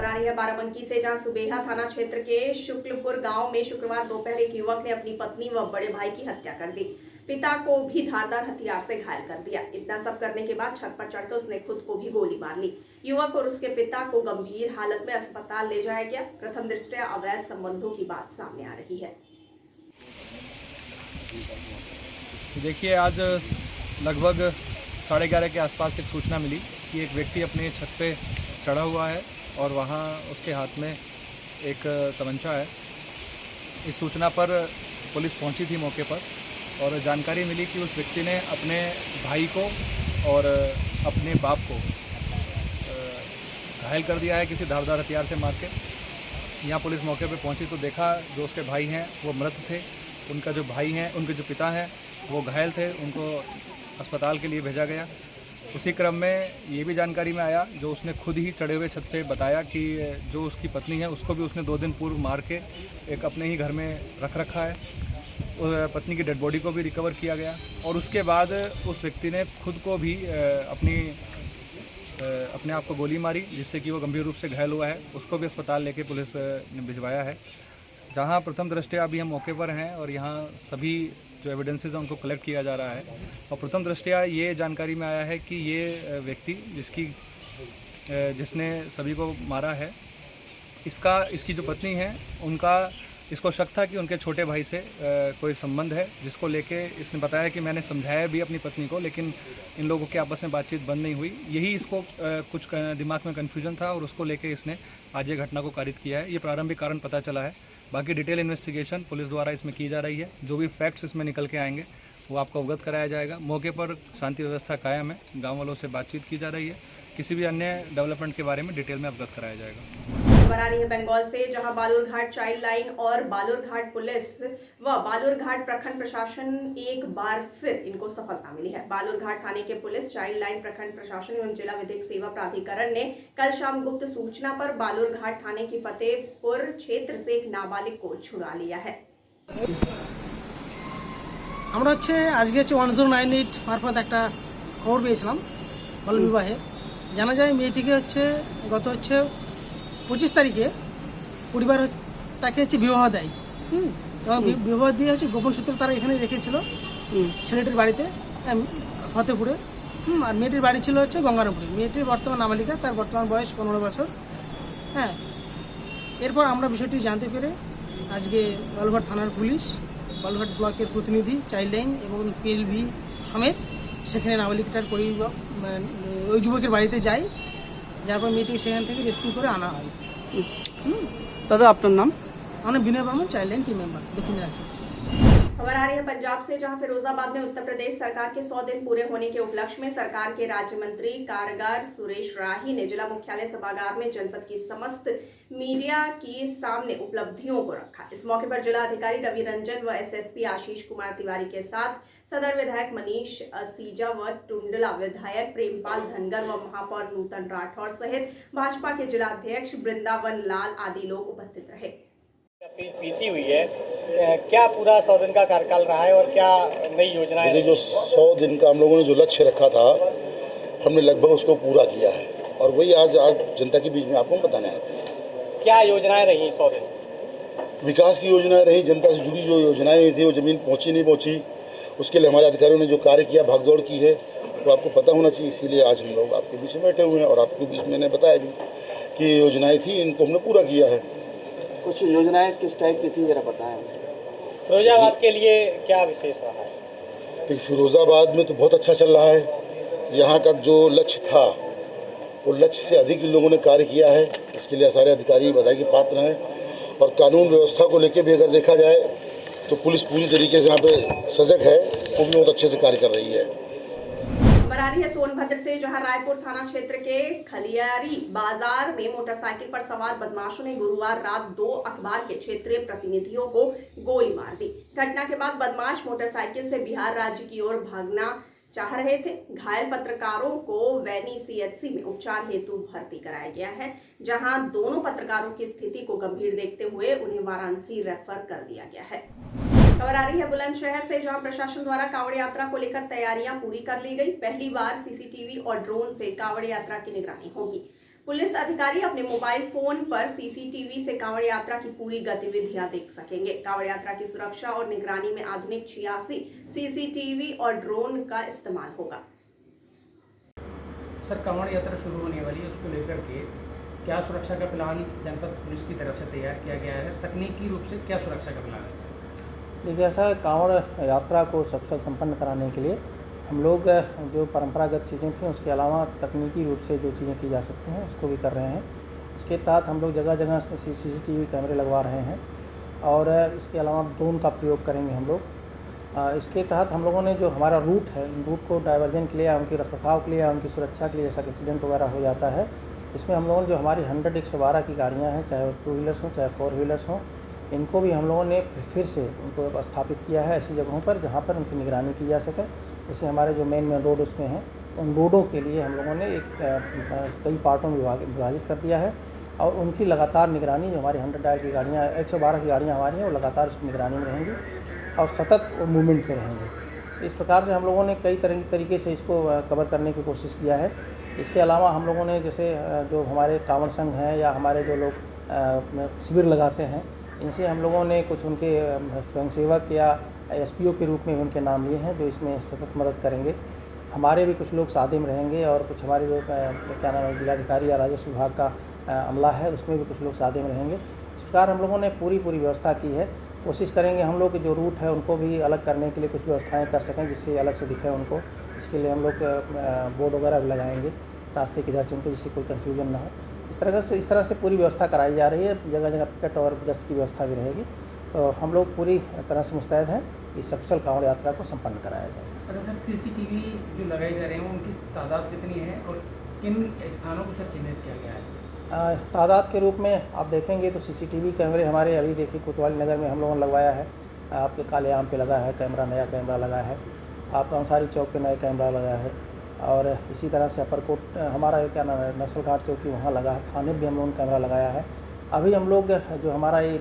आ रही है बाराबंकी से, जहां सुबेहा थाना क्षेत्र के शुक्लपुर गांव में शुक्रवार दोपहर एक युवक ने अपनी पत्नी व बड़े भाई की हत्या कर दी। पिता को भी धारदार हथियार से घायल कर दिया। इतना सब करने के बाद छत पर चढ़कर उसने खुद को भी गोली मार ली। युवक और उसके पिता को गंभीर हालत में अस्पताल ले जाया गया। प्रथम दृष्टया अवैध संबंधों की बात सामने आ रही है। देखिए, आज लगभग 11:30 के आसपास एक सूचना मिली कि एक व्यक्ति अपने छत पे चढ़ा हुआ है और वहाँ उसके हाथ में एक तमंचा है। इस सूचना पर पुलिस पहुंची थी मौके पर और जानकारी मिली कि उस व्यक्ति ने अपने भाई को और अपने बाप को घायल कर दिया है किसी धारदार हथियार से मार के। यहाँ पुलिस मौके पर पहुंची तो देखा जो उसके भाई हैं वो मृत थे, उनका जो भाई हैं, उनके जो पिता हैं वो घायल थे, उनको अस्पताल के लिए भेजा गया। उसी क्रम में ये भी जानकारी में आया, जो उसने खुद ही चढ़े हुए छत से बताया कि जो उसकी पत्नी है उसको भी उसने 2 दिन पूर्व मार के एक अपने ही घर में रख रखा है। उस पत्नी की डेड बॉडी को भी रिकवर किया गया और उसके बाद उस व्यक्ति ने खुद को भी अपने आप को गोली मारी, जिससे कि वो गंभीर रूप से घायल हुआ है। उसको भी अस्पताल लेके पुलिस ने भिजवाया है, जहाँ प्रथम दृष्टया अभी हम मौके पर हैं और यहाँ सभी जो एविडेंसेस हैं उनको कलेक्ट किया जा रहा है। और प्रथम दृष्टया ये जानकारी में आया है कि ये व्यक्ति जिसने सभी को मारा है, इसकी जो पत्नी है उनका इसको शक था कि उनके छोटे भाई से कोई संबंध है, जिसको लेके इसने बताया कि मैंने समझाया भी अपनी पत्नी को, लेकिन इन लोगों की आपस में बातचीत बंद नहीं हुई। यही इसको कुछ दिमाग में कन्फ्यूजन था और उसको लेके इसने आज ये घटना को कारित किया है। ये प्रारंभिक कारण पता चला है, बाकी डिटेल इन्वेस्टिगेशन पुलिस द्वारा इसमें की जा रही है। जो भी फैक्ट्स इसमें निकल के आएंगे वो आपको अवगत कराया जाएगा। मौके पर शांति व्यवस्था कायम है, गांव वालों से बातचीत की जा रही है। किसी भी अन्य डेवलपमेंट के बारे में डिटेल में अवगत कराया जाएगा। खबर आ रही है बंगाल से, जहां बालूरघाट चाइल्ड लाइन और बालूरघाट पुलिस व बालूरघाट प्रखंड प्रशासन एक बार फिर इनको सफलता मिली है। बालूरघाट थाने के पुलिस, चाइल्ड लाइन, प्रखंड प्रशासन एवं जिला विधिक सेवा प्राधिकरण ने कल शाम गुप्त सूचना पर बालूरघाट थाने की फतेहपुर क्षेत्र से एक नाबालिग को छुड़ा लिया है। আমরা আজকে 1098 মারফত একটা খবর পেয়েছিলাম বাল্য বিবাহে। জানা যায় মেয়েটিকে গত 25 তারিখে পরিবার তাকে বিবাহ দেয়। এবং বিবাহ দিয়ে গোপন সূত্রে তারা এখানে রেখেছিল ছেলেটির বাড়িতে ফতেপুরে। আর মেয়েটির বাড়ি ছিল গঙ্গারামপুরে। মেয়েটির বর্তমান নাবালিকা, তার বর্তমান বয়স 15 বছর। হ্যাঁ, এরপর আমরা বিষয়টি জানতে পেরে আজকে বালুরঘাট থানার পুলিশ, বালুরঘাট ব্লকের প্রতিনিধি, চাইল্ড লাইন এবং পিএলভি সমেত সেখানে নাবালিকাটার ওই যুবকের বাড়িতে যাই। যার পর মেয়েটিকে সেখান থেকে রেস্কিউ করে আনা হয়। দাদা, আপনার নাম? আমার Binoy Barman, child line team member दक्षिण राजस्थान। खबर आ रही है पंजाब से, जहां फिरोजाबाद में उत्तर प्रदेश सरकार के 100 दिन पूरे होने के उपलक्ष्य में सरकार के राज्य मंत्री कारागार सुरेश राही ने जिला मुख्यालय सभागार में जनपद की समस्त मीडिया के सामने उपलब्धियों को रखा। इस मौके पर जिला अधिकारी रवि रंजन व एसएसपी आशीष कुमार तिवारी के साथ सदर विधायक मनीष असीजा व टुंडला विधायक प्रेमपाल धनगर व महापौर नूतन राठौर सहित भाजपा के जिलाध्यक्ष वृंदावन लाल आदि लोग उपस्थित रहे। पीसी हुई है, क्या पूरा 100 दिन का कार्यकाल रहा है और क्या नई योजनाएं? जो 100 दिन का हम लोगों ने जो लक्ष्य रखा था, हमने लगभग उसको पूरा किया है और वही आज जनता के बीच में आपको बताने आए थे। क्या योजनाएं रही 100 दिन? विकास की योजनाएं रही, जनता से जुड़ी जो योजनाएं थी वो जमीन नहीं पहुंची, उसके लिए हमारे अधिकारियों ने जो कार्य किया, भागदौड़ की है, तो आपको पता होना चाहिए। इसीलिए आज हम लोग आपके बीच में बैठे हुए हैं और आपके बीच मैंने बताया भी कि योजनाएं थी, इनको हमने पूरा किया है। कुछ योजनाएं किस टाइप की थी जरा बताएं। फिरोजाबाद के लिए क्या विशेष रहा है? देखिए, फिरोजाबाद में तो बहुत अच्छा चल रहा है। यहाँ का जो लक्ष्य था वो लक्ष्य से अधिक लोगों ने कार्य किया है। इसके लिए सारे अधिकारी बधाई के पात्र हैं और कानून व्यवस्था को लेकर भी अगर देखा जाए तो पुलिस पूरी तरीके से यहाँ पे सजग है, वो भी बहुत अच्छे से कार्य कर रही है। खबर आ रही है सोनभद्र से, जहां रायपुर थाना क्षेत्र के खलियारी बाजार में मोटरसाइकिल पर सवार बदमाशों ने गुरुवार रात 2 अखबार के क्षेत्रीय प्रतिनिधियों को गोली मार दी। घटना के बाद बदमाश मोटरसाइकिल से बिहार राज्य की ओर भागना चाह रहे थे। घायल पत्रकारों को वैनी सीएचसी में उपचार हेतु भर्ती कराया गया है, जहां दोनों पत्रकारों की स्थिति को गंभीर देखते हुए उन्हें वाराणसी रेफर कर दिया गया है। खबर आ रही है बुलंदशहर से, जहां प्रशासन द्वारा कांवड़ यात्रा को लेकर तैयारियां पूरी कर ली गई। पहली बार सीसीटीवी और ड्रोन से कांवड़ यात्रा की निगरानी होगी। पुलिस अधिकारी अपने मोबाइल फोन पर सीसीटीवी से कांवड़ यात्रा की पूरी गतिविधियां देख सकेंगे। कांवड़ यात्रा की सुरक्षा और निगरानी में आधुनिक 86 सीसीटीवी और ड्रोन का इस्तेमाल होगा। सर, कांवड़ यात्रा शुरू होने वाली है, उसको लेकर के क्या सुरक्षा का प्लान जनपद पुलिस की तरफ से तैयार किया गया है? तकनीकी रूप से क्या सुरक्षा का प्लान है सर? देखिए, ऐसा है, कांवड़ यात्रा को सफल संपन्न कराने के लिए हम लोग जो परंपरागत चीज़ें थी उसके अलावा तकनीकी रूप से जो चीज़ें की जा सकती हैं उसको भी कर रहे हैं। इसके तहत हम लोग जगह जगह सीसीटीवी कैमरे लगवा रहे हैं और इसके अलावा ड्रोन का प्रयोग करेंगे हम लोग। इसके तहत हम लोगों ने जो हमारा रूट है, रूट को डाइवर्जन के लिए या उनके रखरखाव के लिए या उनकी सुरक्षा के लिए, जैसा कि एक्सीडेंट वगैरह हो जाता है, इसमें हम लोगों ने जो हमारी 100-112 की गाड़ियाँ हैं, चाहे वो 2 व्हीलर्स हों चाहे 4 व्हीलर्स हों, इनको भी हम लोगों ने फिर से उनको स्थापित किया है ऐसी जगहों पर जहाँ पर उनकी निगरानी की जा सके। जैसे हमारे जो मेन रोड उसमें हैं, उन रोडों के लिए हम लोगों ने कई पार्टों में विभाजित कर दिया है और उनकी लगातार निगरानी, जो हमारी 100 की गाड़ियाँ, 112 की गाड़ियाँ हमारी हैं, वो लगातार उसकी निगरानी में रहेंगी और सतत मूवमेंट पे रहेंगे। तो इस प्रकार से हम लोगों ने कई तरीके से इसको कवर करने की कोशिश किया है। इसके अलावा हम लोगों ने जैसे जो हमारे कांवड़ संघ हैं या हमारे जो लोग शिविर लगाते हैं, इनसे हम लोगों ने कुछ उनके स्वयंसेवक या एसपीओ के रूप में उनके नाम लिए हैं जो इसमें सतत मदद करेंगे। हमारे भी कुछ लोग सादे में रहेंगे और कुछ हमारे जो क्या नाम है जिलाधिकारी या राजस्व विभाग का अमला है, उसमें भी कुछ लोग सादे में रहेंगे। इस प्रकार हम लोगों ने पूरी व्यवस्था की है। कोशिश करेंगे हम लोग जो रूट है उनको भी अलग करने के लिए कुछ व्यवस्थाएं कर सकें जिससे अलग से दिखे उनको। इसके लिए हम लोग बोर्ड वगैरह भी लगाएंगे रास्ते की इधर से उनको, जिससे कोई कन्फ्यूजन ना हो। इस तरह से पूरी व्यवस्था कराई जा रही है। जगह जगह पिकेट और गश्त की व्यवस्था भी रहेगी। तो हम लोग पूरी तरह से मुस्तैद हैं कि सफल कांवड़ यात्रा को संपन्न कराया जाए। अच्छा सर, सीसीटीवी जो लगाए जा रहे हैं उनकी तादाद कितनी है और किन स्थानों को सर चिन्हित किया गया है? तादाद के रूप में आप देखेंगे तो सीसीटीवी कैमरे हमारे अभी देखिए कोतवाली नगर में हम लोगों ने लगवाया है, आपके काले आम पे लगा है कैमरा, नया कैमरा लगा है, आपका अंसारी चौक पे नया कैमरा लगा है और इसी तरह से अपरकोट हमारा क्या नाम है नक्सल घाट चौकी वहाँ लगा है, थाने भी हम लोगों ने कैमरा लगाया है। अभी हम लोग जो हमारा ये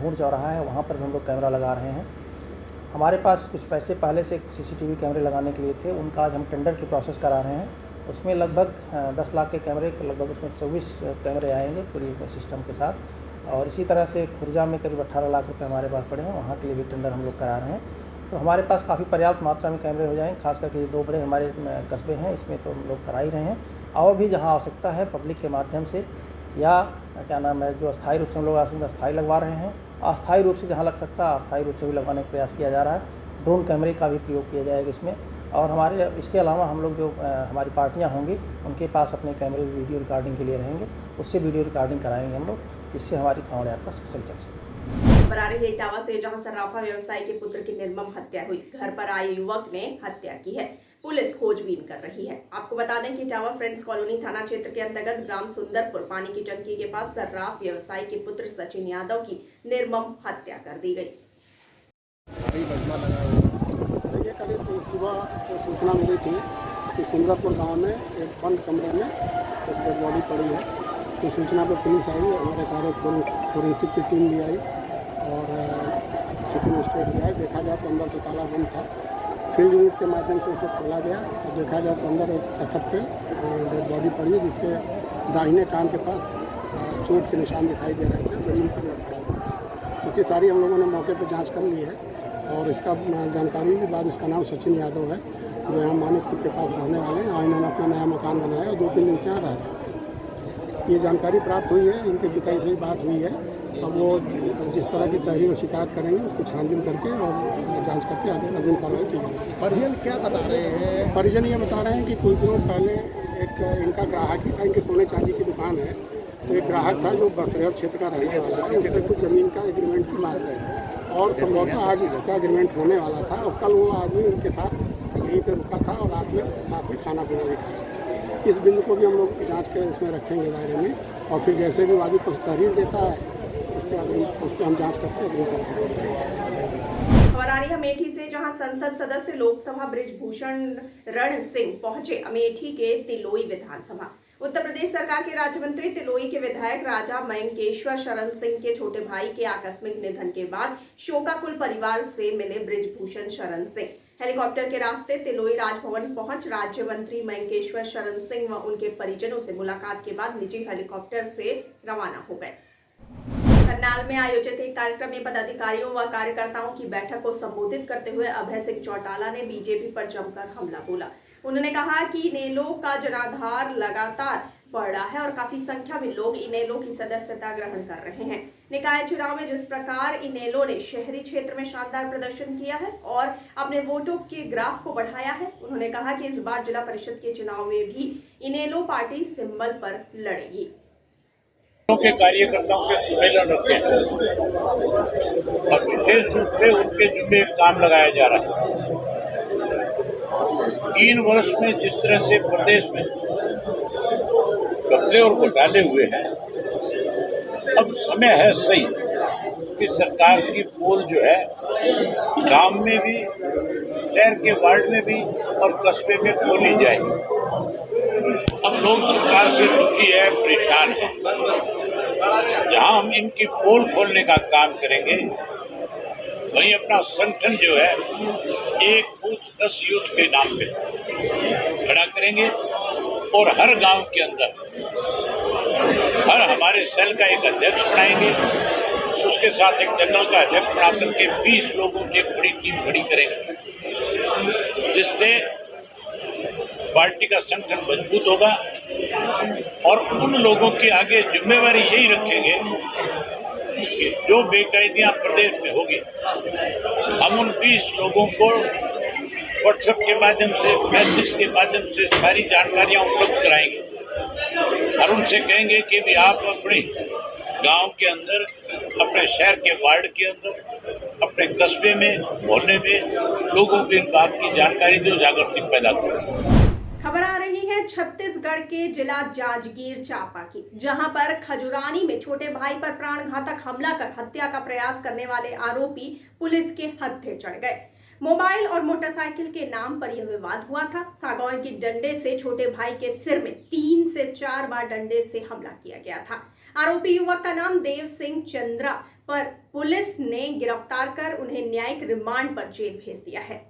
भूड़ चौराहा है वहाँ पर भी हम लोग कैमरा लगा रहे हैं। हमारे पास कुछ पैसे पहले से सीसीटीवी कैमरे लगाने के लिए थे, उनका आज हम टेंडर की प्रोसेस करा रहे हैं। उसमें लगभग 10 लाख के कैमरे, लगभग उसमें 24 कैमरे आएंगे पूरी सिस्टम के साथ। और इसी तरह से खुर्जा में करीब 18 लाख रुपए हमारे पास पड़े हैं, वहाँ के लिए भी टेंडर हम लोग करा रहे हैं। तो हमारे पास काफ़ी पर्याप्त मात्रा में कैमरे हो जाएंगे। खास करके ये 2 बड़े हमारे कस्बे हैं, इसमें तो हम लोग करा ही रहे हैं। और भी जहाँ आवश्यकता है पब्लिक के माध्यम से या क्या नाम है जो अस्थायी रूप से हम लोग अस्थायी लगवा रहे हैं, अस्थायी रूप से जहाँ लग सकता है अस्थायी रूप से भी लगवाने का प्रयास किया जा रहा है। ड्रोन कैमरे का भी प्रयोग किया जाएगा इसमें। और हमारे इसके अलावा हम लोग जो हमारी पार्टियां होंगी उनके पास अपने कैमरे वीडियो रिकॉर्डिंग के लिए रहेंगे, उससे वीडियो रिकॉर्डिंग कराएंगे हम लोग, जिससे हमारी कांवड़ यात्रा सफल चल सके। बरारी है इटावा से जहां सर्राफा व्यवसायी के पुत्र की निर्मम हत्या हुई, घर पर आए युवक ने हत्या की है। पुलिस खोजबीन कर रही है। आपको बता दें कि इटावा फ्रेंड्स कॉलोनी थाना क्षेत्र के अंतर्गत ग्राम सुंदरपुर पानी की टंकी के पास सर्राफ व्यवसायी के पुत्र सचिन यादव की निर्मम हत्या कर दी गई। देखिए, करीब सुबह सूचना मिली थी कि सुंदरपुर गांव में एक बंद कमरे में एक डेड बॉडी पड़ी है। तो सूचना पर पुलिस आई, हमारे सारे फोरेंसिक की टीम भी आई और सिटी मजिस्ट्रेट भी आए। देखा जाए तो अंदर से ताला बंद था। फील्ड यूनिट के माध्यम से उसको खोला गया और देखा जाए तो अंदर एक तख्त पे डेड बॉडी पड़ी है, जिसके दाहिने कान के पास चोट के निशान दिखाई दे रहे थे। जमीन पर पड़ा हुआ। इसकी सारी हम लोगों ने मौके पर जाँच कर ली है और इसका जानकारी के बाद इसका नाम सचिन यादव है, जो यहाँ मानिकपुर के पास रहने वाले हैं। इन्होंने अपना नया मकान बनाया और 2-3 दिन से यहाँ रह रहे हैं। ये जानकारी प्राप्त हुई है, इनके पिताजी से बात हुई है। अब वो जिस तरह की तहरीर और शिकायत करेंगे उसको छानबीन करके और जांच करके आगे अग्रिम कार्रवाई की जाएगी। परिजन क्या बता रहे हैं? परिजन ये बता रहे हैं कि कुछ दिनों पहले एक इनका ग्राहक ही था, इनके सोने चांदी की दुकान है। तो एक ग्राहक था जो बसरेहर क्षेत्र का रहने वाला है, उससे कुछ ज़मीन का एग्रीमेंट की बात है और संभवतः आज इसका एग्रीमेंट होने वाला था। और कल वो आदमी उनके साथ यहीं पे रुका था और रात में साथ में खाना पीना भी खाया। इस बिंदु को भी हम लोग जांच के उसमें रखेंगे दायरे में और फिर जैसे भी वादी कुछ तहरीर देता है उसके हम जांच करके अग्रिम करेंगे। खबर आ रही है अमेठी से, जहां संसद सदस्य लोकसभा बृजभूषण रण सिंह पहुंचे अमेठी के तिलोई विधानसभा। उत्तर प्रदेश सरकार के राज्य मंत्री तिलोई के विधायक राजा मयंकेश्वर शरण सिंह के छोटे भाई के आकस्मिक निधन के बाद शोकाकुल परिवार से मिले बृजभूषण शरण सिंह। हेलीकॉप्टर के रास्ते तिलोई राजभवन पहुंच राज्य मंत्री मंकेश्वर शरण सिंह व उनके परिजनों से मुलाकात के बाद निजी हेलीकॉप्टर से रवाना हो गए। करनाल में आयोजित एक कार्यक्रम में पदाधिकारियों व कार्यकर्ताओं की बैठक को संबोधित करते हुए अभय सिंह चौटाला ने बीजेपी पर जमकर हमला बोला। उन्होंने कहा कि इनेलो का जनाधार लगातार बढ़ रहा है और काफी संख्या में लोग इनेलो की सदस्यता ग्रहण कर रहे हैं। निकाय चुनाव में जिस प्रकार इनेलो ने शहरी क्षेत्र में शानदार प्रदर्शन किया है और अपने वोटों के ग्राफ को बढ़ाया है, उन्होंने कहा कि इस बार जिला परिषद के चुनाव में भी इनेलो पार्टी सिंबल पर लड़ेगी। के कार्यकर्ताओं के सम्मेलन रखे हैं और विशेष रूप से उनके जिम्मे काम लगाया जा रहा है। 3 वर्ष में जिस तरह से प्रदेश में घपले और घोटाले हुए हैं, अब समय है सही कि सरकार की पोल जो है गांव में भी, शहर के वार्ड में भी और कस्बे में खोली जाए। अब लोग सरकार से दुखी है, परेशान है। जहां हम इनकी पोल खोलने का काम करेंगे, वहीं अपना संगठन जो है एक बूथ 10 यूथ के नाम पे खड़ा करेंगे और हर गांव के अंदर हर हमारे सेल का एक अध्यक्ष बनाएंगे, उसके साथ एक जनरल का अध्यक्ष बना करके 20 लोगों की एक बड़ी टीम खड़ी करेंगे, जिससे पार्टी का संगठन मजबूत होगा। और उन लोगों की आगे जिम्मेवारी यही रखेंगे कि जो बेकायदियां प्रदेश में होगी, हम उन 20 लोगों को व्हाट्सएप के माध्यम से, मैसेज के माध्यम से सारी जानकारियां उपलब्ध कराएंगे और उनसे कहेंगे कि भी आप अपने गांव के अंदर, अपने शहर के वार्ड के अंदर, अपने कस्बे में, मोहल्ले में लोगों को इस बात की जानकारी दो, जागृति पैदा करो। खबर आ रही है छत्तीसगढ़ के जिला जांजगीर चांपा की, जहां पर खजुरानी में छोटे भाई पर प्राणघातक हमला कर हत्या का प्रयास करने वाले आरोपी पुलिस के हत्थे चढ़ गए। मोबाइल और मोटरसाइकिल के नाम पर यह विवाद हुआ था। सागौन की डंडे से छोटे भाई के सिर में 3 से 4 बार डंडे से हमला किया गया था। आरोपी युवक का नाम देव सिंह चंद्रा पर पुलिस ने गिरफ्तार कर उन्हें न्यायिक रिमांड पर जेल भेज दिया है।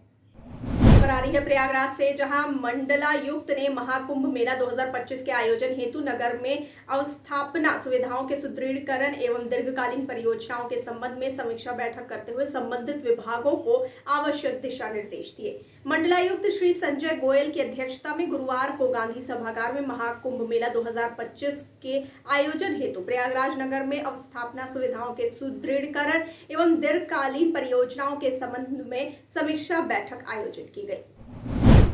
खबर आ रही है प्रयागराज से, जहां मंडलायुक्त ने महाकुंभ मेला 2025 के आयोजन हेतु नगर में अवस्थापना सुविधाओं के सुदृढ़ीकरण एवं दीर्घकालीन परियोजनाओं के संबंध में समीक्षा बैठक करते हुए संबंधित विभागों को आवश्यक दिशा निर्देश दिए। मंडलायुक्त श्री संजय गोयल की अध्यक्षता में गुरुवार को गांधी सभागार में महाकुंभ मेला 2025 के आयोजन हेतु प्रयागराज नगर में अवस्थापना सुविधाओं के सुदृढ़ीकरण एवं दीर्घकालीन परियोजनाओं के संबंध में समीक्षा बैठक आयोजित की गई।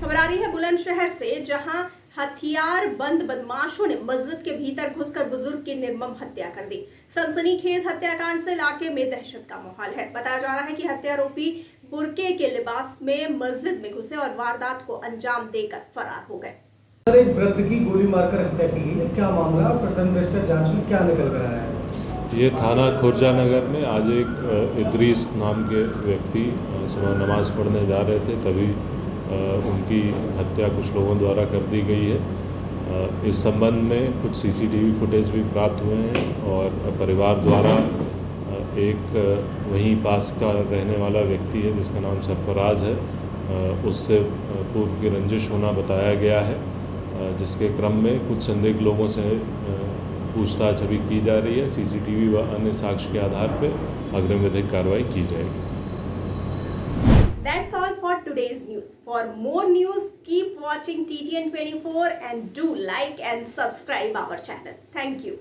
खबर आ रही है बुलंदशहर से, जहां हथियार बंद बदमाशों ने मस्जिद के भीतर घुसकर बुजुर्ग की निर्मम हत्या कर दी। सनसनीखेज हत्याकांड से इलाके में दहशत का माहौल है। बताया जा रहा है कि हत्यारोपी बुर्के के लिबास में मस्जिद में घुसे और वारदात को अंजाम देकर फरार हो गए। एक वृद्ध की गोली मारकर हत्या की गई है, क्या मामला? प्रथम दृष्टया जांच में क्या निकल कर आया है? ये थाना खुर्जा नगर में आज एक इद्रीस नाम के व्यक्ति सुबह नमाज पढ़ने जा रहे थे, तभी उनकी हत्या कुछ लोगों द्वारा कर दी गई है। इस संबंध में कुछ सीसीटीवी फुटेज भी प्राप्त हुए हैं और परिवार द्वारा एक वहीं पास का रहने वाला व्यक्ति है जिसका नाम सरफराज है, उससे पूर्व की रंजिश होना बताया गया है, जिसके क्रम में कुछ संदिग्ध लोगों से पूछताछ अभी की जा रही है। सीसीटीवी व अन्य साक्ष्य के आधार पर अग्रिम विधिक कार्रवाई की जाएगी। That's all for today's news. For more news, keep watching TTN 24 and do like and subscribe our channel. Thank you.